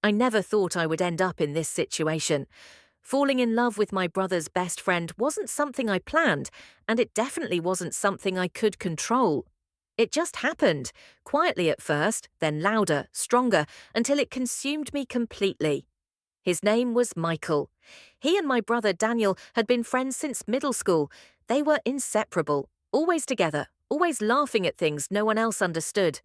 I never thought I would end up in this situation. Falling in love with my brother's best friend wasn't something I planned, and it definitely wasn't something I could control. It just happened, quietly at first, then louder, stronger, until it consumed me completely. His name was Michael. He and my brother Daniel had been friends since middle school. They were inseparable, always together, always laughing at things no one else understood.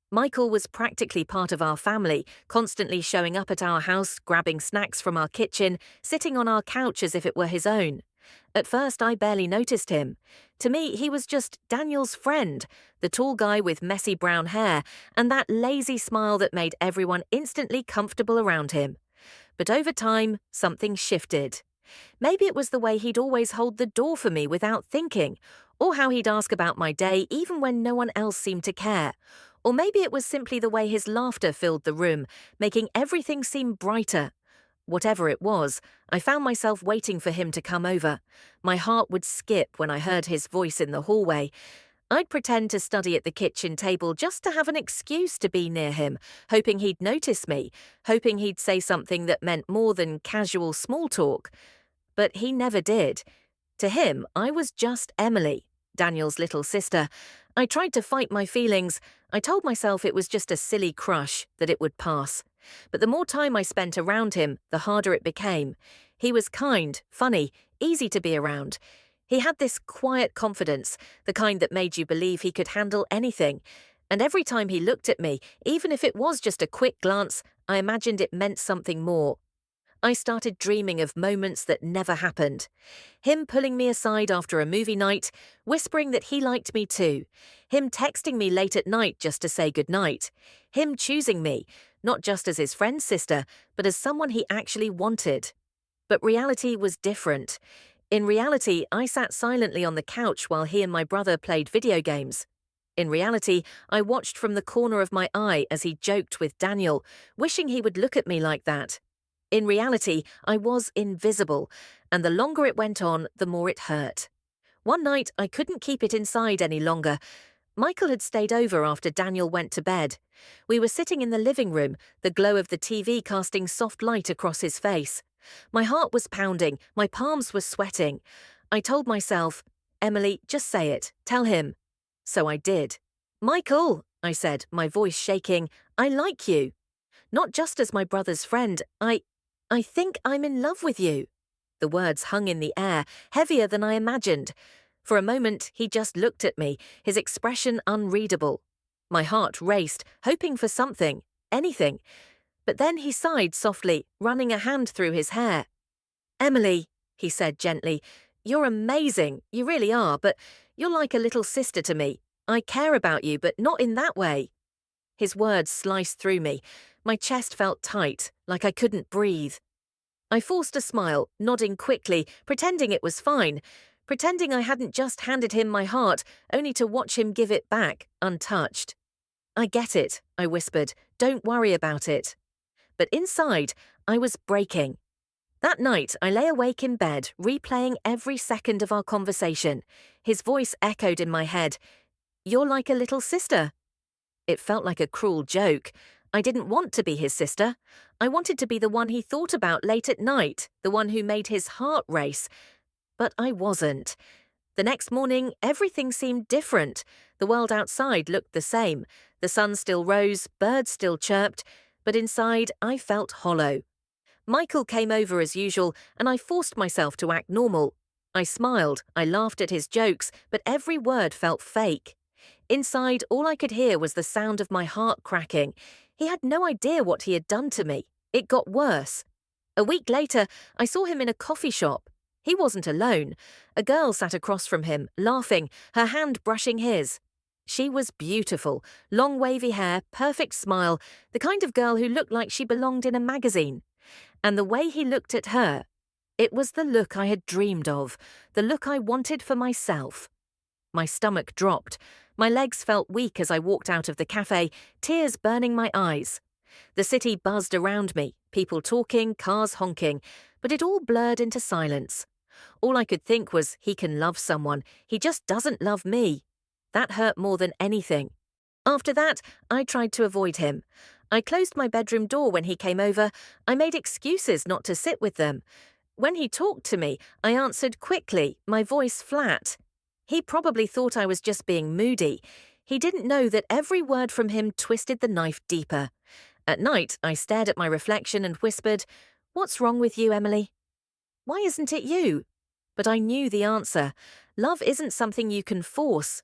Michael was practically part of our family, constantly showing up at our house, grabbing snacks from our kitchen, sitting on our couch as if it were his own. At first, I barely noticed him. To me, he was just Daniel's friend, the tall guy with messy brown hair and that lazy smile that made everyone instantly comfortable around him. But over time, something shifted. Maybe it was the way he'd always hold the door for me without thinking, or how he'd ask about my day even when no one else seemed to care. Or maybe it was simply the way his laughter filled the room, making everything seem brighter. Whatever it was, I found myself waiting for him to come over. My heart would skip when I heard his voice in the hallway. I'd pretend to study at the kitchen table just to have an excuse to be near him, hoping he'd notice me, hoping he'd say something that meant more than casual small talk. But he never did. To him, I was just Emily, Daniel's little sister. I tried to fight my feelings. I told myself it was just a silly crush, that it would pass. But the more time I spent around him, the harder it became. He was kind, funny, easy to be around. He had this quiet confidence, the kind that made you believe he could handle anything. And every time he looked at me, even if it was just a quick glance, I imagined it meant something more. I started dreaming of moments that never happened. Him pulling me aside after a movie night, whispering that he liked me too. Him texting me late at night just to say goodnight. Him choosing me, not just as his friend's sister, but as someone he actually wanted. But reality was different. In reality, I sat silently on the couch while he and my brother played video games. In reality, I watched from the corner of my eye as he joked with Daniel, wishing he would look at me like that. In reality, I was invisible, and the longer it went on, the more it hurt. One night, I couldn't keep it inside any longer. Michael had stayed over after Daniel went to bed. We were sitting in the living room, the glow of the TV casting soft light across his face. My heart was pounding, my palms were sweating. I told myself, "Emily, just say it, tell him." So I did. "Michael," I said, my voice shaking, "I like you. Not just as my brother's friend, I think I'm in love with you." The words hung in the air, heavier than I imagined. For a moment, he just looked at me, his expression unreadable. My heart raced, hoping for something, anything. But then he sighed softly, running a hand through his hair. "Emily," he said gently, "you're amazing, you really are, but you're like a little sister to me. I care about you, but not in that way." His words sliced through me. My chest felt tight, like I couldn't breathe. I forced a smile, nodding quickly, pretending it was fine, pretending I hadn't just handed him my heart, only to watch him give it back, untouched. "I get it," I whispered. "Don't worry about it." But inside, I was breaking. That night, I lay awake in bed, replaying every second of our conversation. His voice echoed in my head. "You're like a little sister." It felt like a cruel joke. I didn't want to be his sister. I wanted to be the one he thought about late at night, the one who made his heart race. But I wasn't. The next morning, everything seemed different. The world outside looked the same. The sun still rose, birds still chirped, but inside I felt hollow. Michael came over as usual, and I forced myself to act normal. I smiled, I laughed at his jokes, but every word felt fake. Inside, all I could hear was the sound of my heart cracking. He had no idea what he had done to me. It got worse. A week later, I saw him in a coffee shop. He wasn't alone. A girl sat across from him, laughing, her hand brushing his. She was beautiful, long wavy hair, perfect smile, the kind of girl who looked like she belonged in a magazine. And the way he looked at her, it was the look I had dreamed of, the look I wanted for myself. My stomach dropped. My legs felt weak as I walked out of the cafe, tears burning my eyes. The city buzzed around me, people talking, cars honking, but it all blurred into silence. All I could think was, he can love someone, he just doesn't love me. That hurt more than anything. After that, I tried to avoid him. I closed my bedroom door when he came over. I made excuses not to sit with them. When he talked to me, I answered quickly, my voice flat. He probably thought I was just being moody. He didn't know that every word from him twisted the knife deeper. At night, I stared at my reflection and whispered, "What's wrong with you, Emily? Why isn't it you?" But I knew the answer. Love isn't something you can force.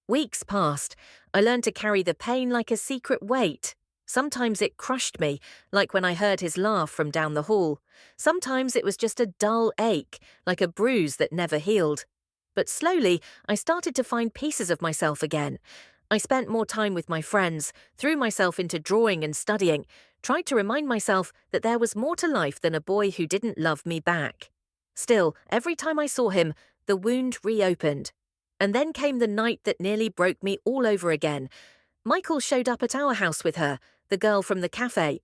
Weeks passed. I learned to carry the pain like a secret weight. Sometimes it crushed me, like when I heard his laugh from down the hall. Sometimes it was just a dull ache, like a bruise that never healed. But slowly, I started to find pieces of myself again. I spent more time with my friends, threw myself into drawing and studying, tried to remind myself that there was more to life than a boy who didn't love me back. Still, every time I saw him, the wound reopened. And then came the night that nearly broke me all over again. Michael showed up at our house with her, the girl from the cafe.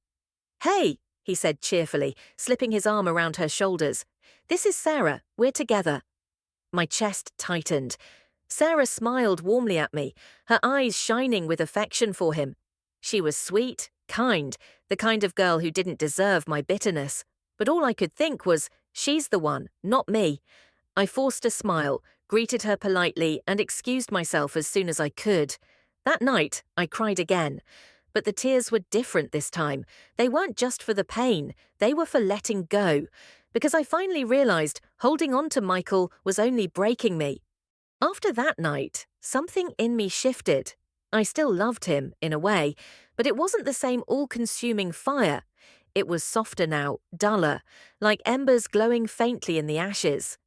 "Hey," he said cheerfully, slipping his arm around her shoulders. "This is Sarah. We're together." My chest tightened. Sarah smiled warmly at me, her eyes shining with affection for him. She was sweet, kind, the kind of girl who didn't deserve my bitterness. But all I could think was, she's the one, not me. I forced a smile, greeted her politely, and excused myself as soon as I could. That night, I cried again. But the tears were different this time. They weren't just for the pain, they were for letting go. Because I finally realized holding on to Michael was only breaking me. After that night, something in me shifted. I still loved him, in a way, but it wasn't the same all-consuming fire. It was softer now, duller, like embers glowing faintly in the ashes.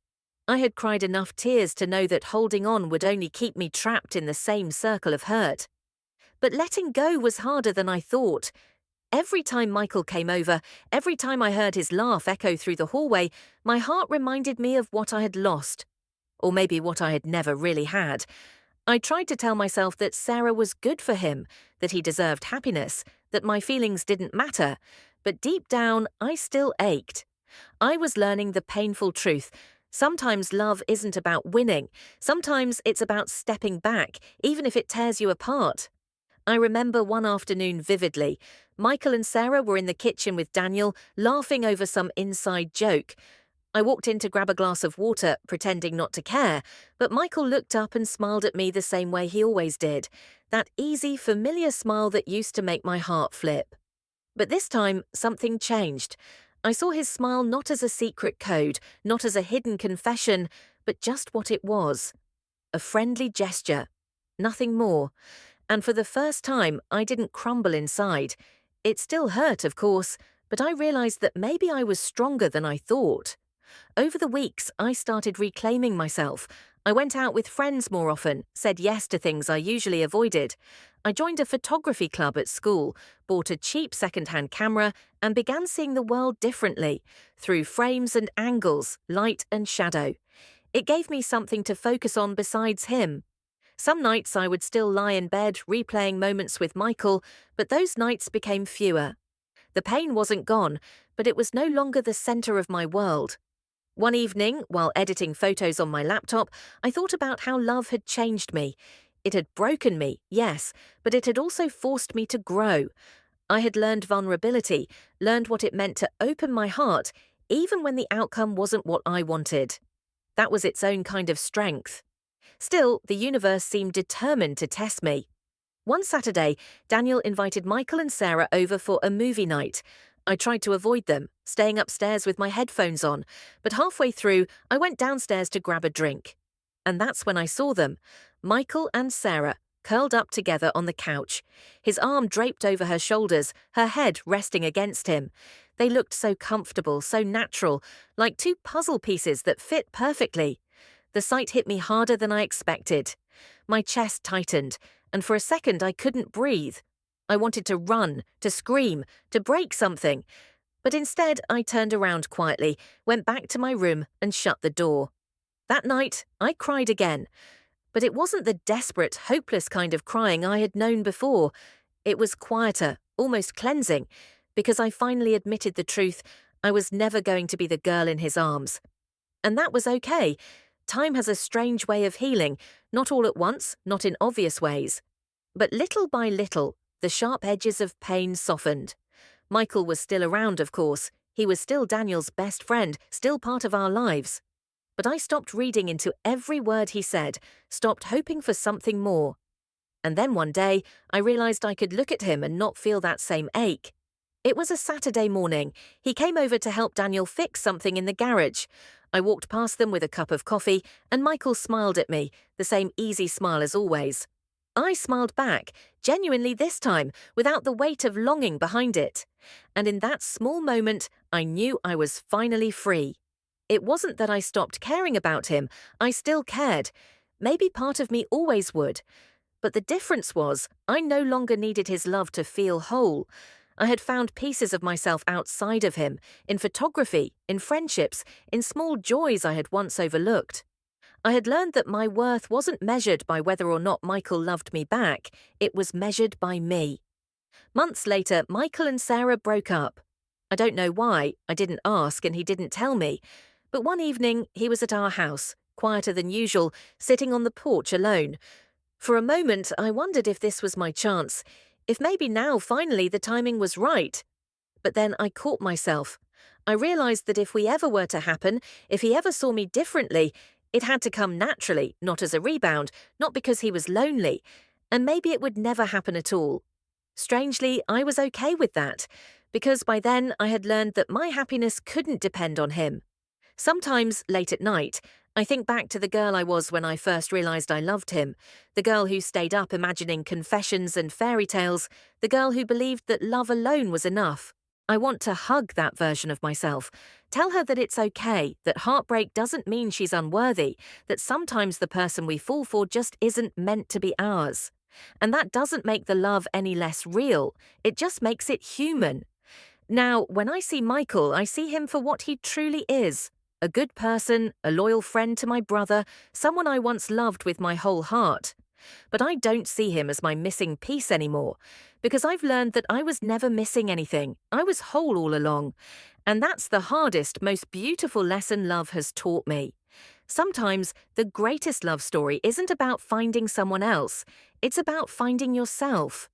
I had cried enough tears to know that holding on would only keep me trapped in the same circle of hurt. But letting go was harder than I thought. Every time Michael came over, every time I heard his laugh echo through the hallway, my heart reminded me of what I had lost. Or maybe what I had never really had. I tried to tell myself that Sarah was good for him, that he deserved happiness, that my feelings didn't matter, but deep down, I still ached. I was learning the painful truth. Sometimes love isn't about winning. Sometimes it's about stepping back, even if it tears you apart. I remember one afternoon vividly. Michael and Sarah were in the kitchen with Daniel, laughing over some inside joke. I walked in to grab a glass of water, pretending not to care, but Michael looked up and smiled at me the same way he always did, that easy, familiar smile that used to make my heart flip. But this time, something changed. I saw his smile not as a secret code, not as a hidden confession, but just what it was. A friendly gesture. Nothing more. And for the first time, I didn't crumble inside. It still hurt, of course, but I realized that maybe I was stronger than I thought. Over the weeks, I started reclaiming myself. I went out with friends more often, said yes to things I usually avoided. I joined a photography club at school, bought a cheap second-hand camera, and began seeing the world differently, through frames and angles, light and shadow. It gave me something to focus on besides him. Some nights I would still lie in bed, replaying moments with Michael, but those nights became fewer. The pain wasn't gone, but it was no longer the center of my world. One evening, while editing photos on my laptop, I thought about how love had changed me. It had broken me, yes, but it had also forced me to grow. I had learned vulnerability, learned what it meant to open my heart, even when the outcome wasn't what I wanted. That was its own kind of strength. Still, the universe seemed determined to test me. One Saturday, Daniel invited Michael and Sarah over for a movie night. I tried to avoid them, staying upstairs with my headphones on, but halfway through, I went downstairs to grab a drink. And that's when I saw them, Michael and Sarah, curled up together on the couch, his arm draped over her shoulders, her head resting against him. They looked so comfortable, so natural, like two puzzle pieces that fit perfectly. The sight hit me harder than I expected. My chest tightened, and for a second I couldn't breathe. I wanted to run, to scream, to break something. But instead I turned around quietly, went back to my room and shut the door. That night I cried again. But it wasn't the desperate, hopeless kind of crying I had known before. It was quieter, almost cleansing, because I finally admitted the truth. I was never going to be the girl in his arms. And that was okay. Time has a strange way of healing, not all at once, not in obvious ways. But little by little, The sharp edges of pain softened. Michael was still around, of course. He was still Daniel's best friend, still part of our lives. But I stopped reading into every word he said, stopped hoping for something more. And then one day, I realized I could look at him and not feel that same ache. It was a Saturday morning. He came over to help Daniel fix something in the garage. I walked past them with a cup of coffee, and Michael smiled at me, the same easy smile as always. I smiled back, genuinely this time, without the weight of longing behind it. And in that small moment, I knew I was finally free. It wasn't that I stopped caring about him. I still cared. Maybe part of me always would. But the difference was, I no longer needed his love to feel whole. I had found pieces of myself outside of him, in photography, in friendships, in small joys I had once overlooked. I had learned that my worth wasn't measured by whether or not Michael loved me back, it was measured by me. Months later, Michael and Sarah broke up. I don't know why, I didn't ask and he didn't tell me. But one evening, he was at our house, quieter than usual, sitting on the porch alone. For a moment, I wondered if this was my chance, if maybe now, finally, the timing was right. But then I caught myself. I realized that if we ever were to happen, if he ever saw me differently, it had to come naturally, not as a rebound, not because he was lonely, and maybe it would never happen at all. Strangely, I was okay with that, because by then I had learned that my happiness couldn't depend on him. Sometimes, late at night, I think back to the girl I was when I first realized I loved him, the girl who stayed up imagining confessions and fairy tales, the girl who believed that love alone was enough. I want to hug that version of myself, tell her that it's okay, that heartbreak doesn't mean she's unworthy, that sometimes the person we fall for just isn't meant to be ours. And that doesn't make the love any less real, it just makes it human. Now, when I see Michael, I see him for what he truly is. A good person, a loyal friend to my brother, someone I once loved with my whole heart. But I don't see him as my missing piece anymore, because I've learned that I was never missing anything. I was whole all along. And that's the hardest, most beautiful lesson love has taught me. Sometimes the greatest love story isn't about finding someone else, it's about finding yourself.